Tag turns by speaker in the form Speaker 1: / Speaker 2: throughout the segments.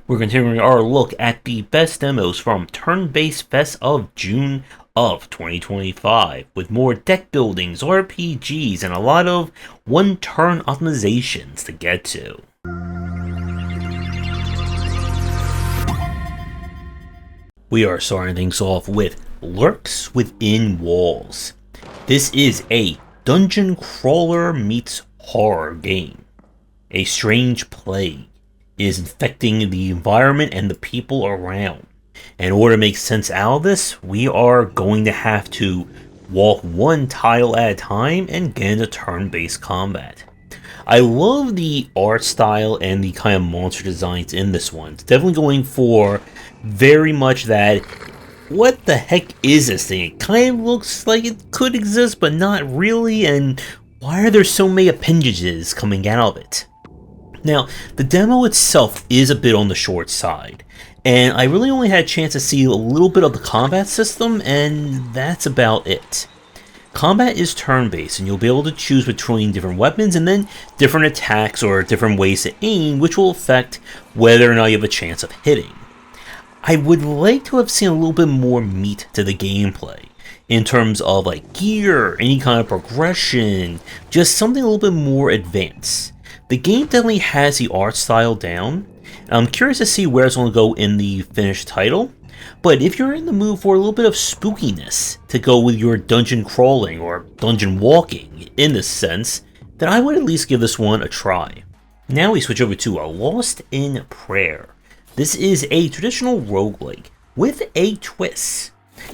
Speaker 1: We're continuing our look at the best demos from Turn-Based Fest of June of 2025, with more deck buildings, RPGs, and a lot of one-turn optimizations to get to. We are starting things off with Lurks Within Walls. This is a dungeon crawler meets horror game. A strange plague is infecting the environment and the people around. In order to make sense out of this, we are going to have to walk one tile at a time and get into turn-based combat. I love the art style and the kind of monster designs in this one. It's definitely going for very much that, what the heck is this thing? It kind of looks like it could exist, but not really, and why are there so many appendages coming out of it? Now, the demo itself is a bit on the short side, and I really only had a chance to see a little bit of the combat system, and that's about it. Combat is turn-based, and you'll be able to choose between different weapons and then different attacks or different ways to aim, which will affect whether or not you have a chance of hitting. I would like to have seen a little bit more meat to the gameplay, in terms of like gear, any kind of progression, just something a little bit more advanced. The game definitely has the art style down. I'm curious to see where it's going to go in the finished title, but if you're in the mood for a little bit of spookiness to go with your dungeon crawling or dungeon walking in this sense, then I would at least give this one a try. Now we switch over to a Lost in Prayer. This is a traditional roguelike with a twist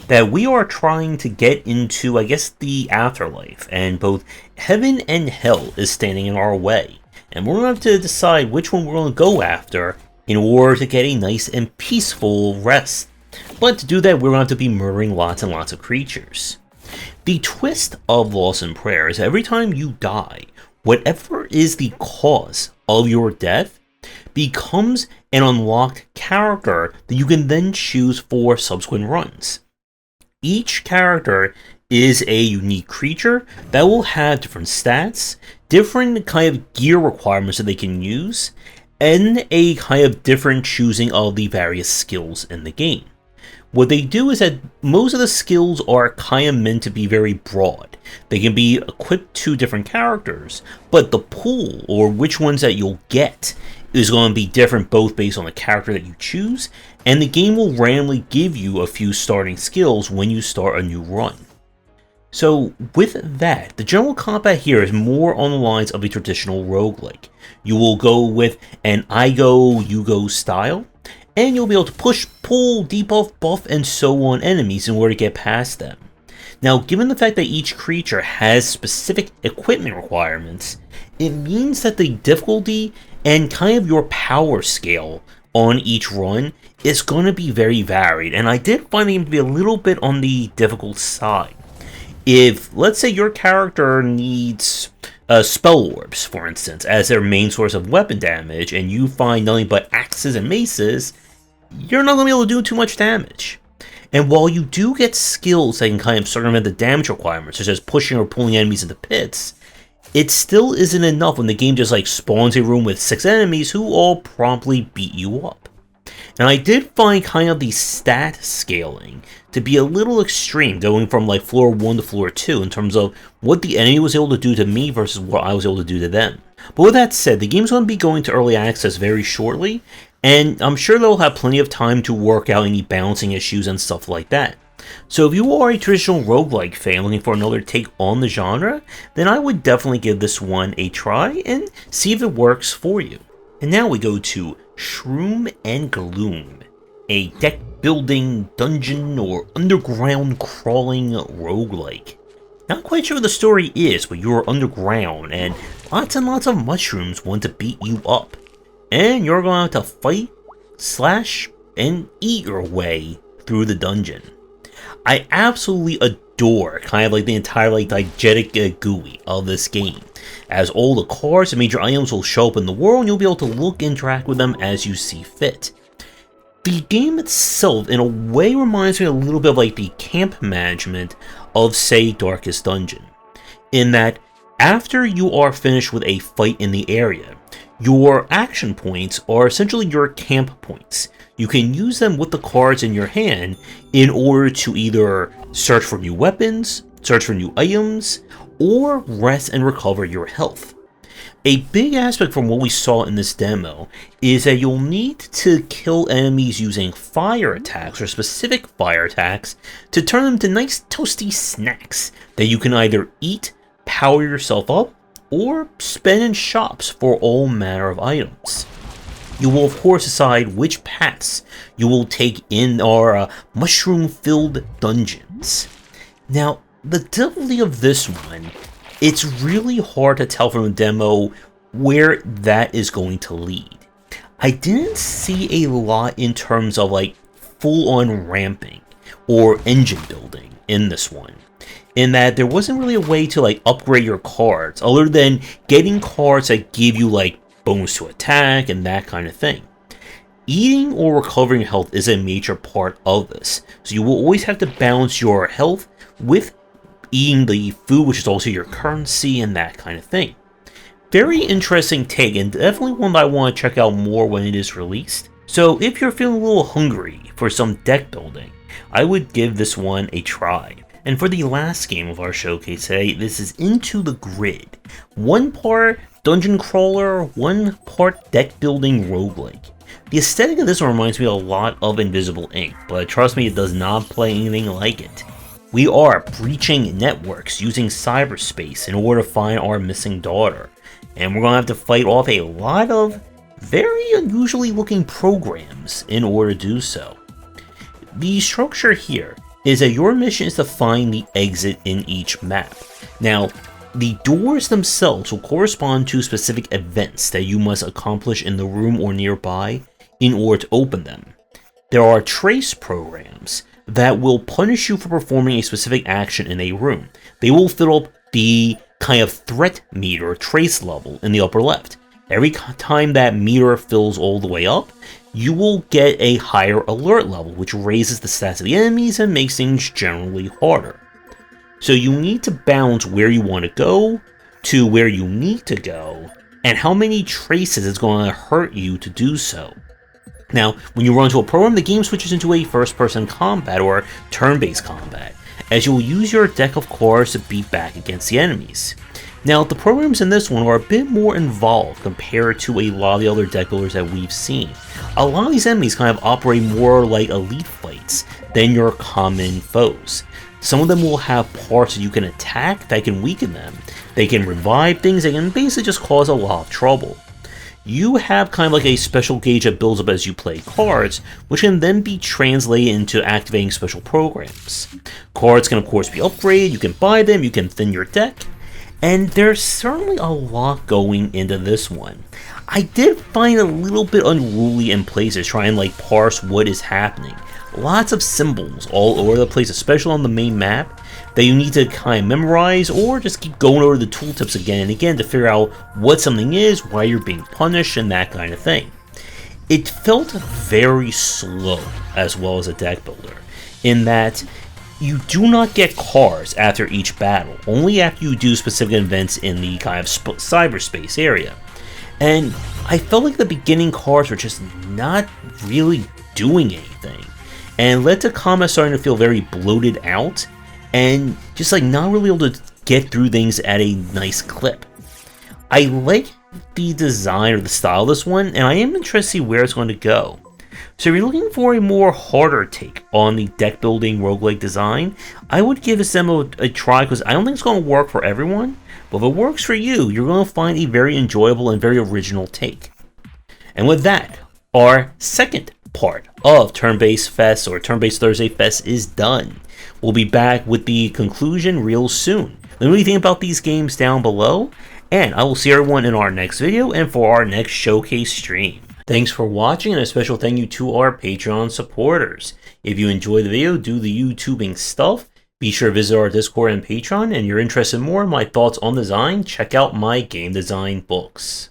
Speaker 1: that we are trying to get into, I guess, the afterlife, and both heaven and hell is standing in our way. And we're going to have to decide which one we're going to go after in order to get a nice and peaceful rest. But to do that, we're going to have to be murdering lots and lots of creatures. The twist of Lost in Prayer is every time you die, whatever is the cause of your death becomes an unlocked character that you can then choose for subsequent runs. Each character is a unique creature that will have different stats, different kind of gear requirements that they can use, and a kind of different choosing of the various skills in the game. What they do is that most of the skills are kind of meant to be very broad. They can be equipped to different characters, but the pool, or which ones that you'll get, is going to be different both based on the character that you choose, and the game will randomly give you a few starting skills when you start a new run. So with that, the general combat here is more on the lines of a traditional roguelike. You will go with an I go, you go style, and you'll be able to push, pull, debuff, buff, and so on enemies in order to get past them. Now, given the fact that each creature has specific equipment requirements, it means that the difficulty and kind of your power scale on each run is going to be very varied, and I did find them to be a little bit on the difficult side. If, let's say, your character needs spell orbs, for instance, as their main source of weapon damage, and you find nothing but axes and maces, you're not going to be able to do too much damage. And while you do get skills that can kind of circumvent the damage requirements, such as pushing or pulling enemies into pits, it still isn't enough when the game just like spawns a room with 6 enemies who all promptly beat you up. And I did find kind of the stat scaling to be a little extreme, going from like floor 1 to floor 2 in terms of what the enemy was able to do to me versus what I was able to do to them. But with that said, the game's going to be going to early access very shortly, and I'm sure they'll have plenty of time to work out any balancing issues and stuff like that. So if you are a traditional roguelike fan looking for another take on the genre, then I would definitely give this one a try and see if it works for you. And now we go to Shroom and Gloom, a deck building, dungeon, or underground crawling roguelike. Not quite sure what the story is, but you're underground and lots of mushrooms want to beat you up. And you're going to have to fight, slash, and eat your way through the dungeon. I absolutely adore kind of like the entire like diegetic GUI of this game, as all the cards and major items will show up in the world and you'll be able to look and interact with them as you see fit. The game itself in a way reminds me a little bit of like the camp management of, say, Darkest Dungeon, in that after you are finished with a fight in the area, Your action points are essentially your camp points. You can use them with the cards in your hand in order to either search for new weapons, search for new items, or rest and recover your health. A big aspect from what we saw in this demo is that you'll need to kill enemies using fire attacks or specific fire attacks to turn them to nice toasty snacks that you can either eat, power yourself up, or spend in shops for all manner of items. You will of course decide which paths you will take in our mushroom-filled dungeons. Now, the difficulty of this one, it's really hard to tell from the demo where that is going to lead. I didn't see a lot in terms of like full-on ramping or engine building in this one, in that there wasn't really a way to like upgrade your cards other than getting cards that give you like bonus to attack and that kind of thing. Eating or recovering health is a major part of this, so you will always have to balance your health with eating the food, which is also your currency and that kind of thing. Very interesting take, and definitely one that I want to check out more when it is released. So if you're feeling a little hungry for some deck building, I would give this one a try. And for the last game of our showcase today, this is Into the Grid. One part dungeon crawler, one part deck building roguelike. The aesthetic of this one reminds me a lot of Invisible Ink, but trust me, it does not play anything like it. We are breaching networks using cyberspace in order to find our missing daughter, and we're going to have to fight off a lot of very unusually looking programs in order to do so. The structure here is that your mission is to find the exit in each map. Now, the doors themselves will correspond to specific events that you must accomplish in the room or nearby in order to open them. There are trace programs that will punish you for performing a specific action in a room. They will fill up the kind of threat meter trace level in the upper left. Every time that meter fills all the way up, you will get a higher alert level, which raises the stats of the enemies and makes things generally harder. So you need to balance where you want to go to where you need to go, and how many traces it's going to hurt you to do so. Now, when you run into a program, the game switches into a first-person combat or turn-based combat, as you'll use your deck of cards to beat back against the enemies. Now, the programs in this one are a bit more involved compared to a lot of the other deck builders that we've seen. A lot of these enemies kind of operate more like elite fights than your common foes. Some of them will have parts that you can attack that can weaken them. They can revive things, they can basically just cause a lot of trouble. You have kind of like a special gauge that builds up as you play cards, which can then be translated into activating special programs. Cards can of course be upgraded, you can buy them, you can thin your deck, and there's certainly a lot going into this one. I did find a little bit unruly in places trying to like parse what is happening. Lots of symbols all over the place, especially on the main map, that you need to kind of memorize or just keep going over the tooltips again and again to figure out what something is, why you're being punished, and that kind of thing. It felt very slow as well as a deck builder, in that you do not get cards after each battle, only after you do specific events in the kind of cyberspace area. And I felt like the beginning cards were just not really doing anything, and led to combat starting to feel very bloated out, and just like not really able to get through things at a nice clip. I like the design or the style of this one, and I am interested to see where it's going to go. So if you're looking for a more harder take on the deck building roguelike design, I would give this demo a try, because I don't think it's going to work for everyone, but if it works for you, you're going to find a very enjoyable and very original take. And with that, our second part of Turn-Based Fest or Turn-Based Thursday Fest is done. We'll be back with the conclusion real soon. Let me know what you think about these games down below, and I will see everyone in our next video and for our next showcase stream. Thanks for watching, and a special thank you to our Patreon supporters. If you enjoyed the video, do the YouTubing stuff, be sure to visit our Discord and Patreon, and if you're interested in more in my thoughts on design, check out my game design books.